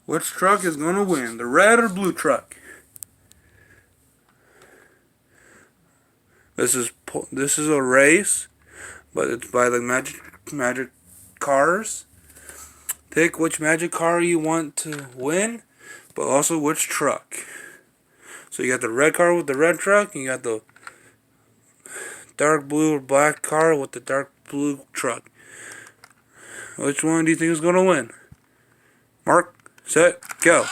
Which truck is going to win? The red or blue truck? This is a race, but it's by the magic cars. Pick which magic car you want to win, but also which truck. So you got the red car with the red truck, and you got the dark blue or black car with the dark blue truck. Which one do you think is going to win? Mark, set, go.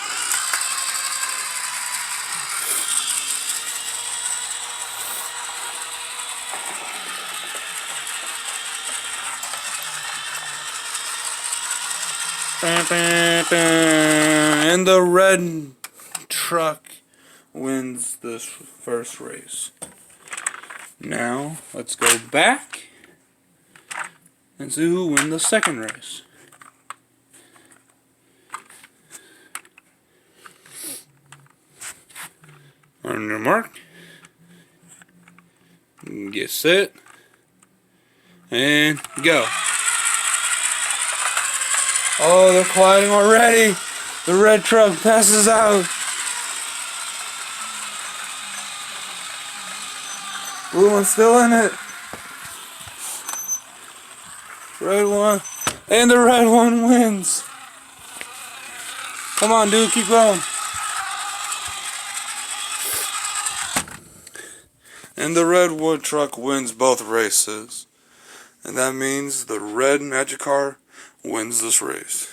And the red truck wins this first race. Now, let's go back and see who wins the second race. On your mark, get set, and go. Oh, they're colliding already. The red truck passes out. Blue one's still in it. Red one. And the red one wins. Come on, dude, keep going. And the red wood truck wins both races. And that means the red magic car wins this race.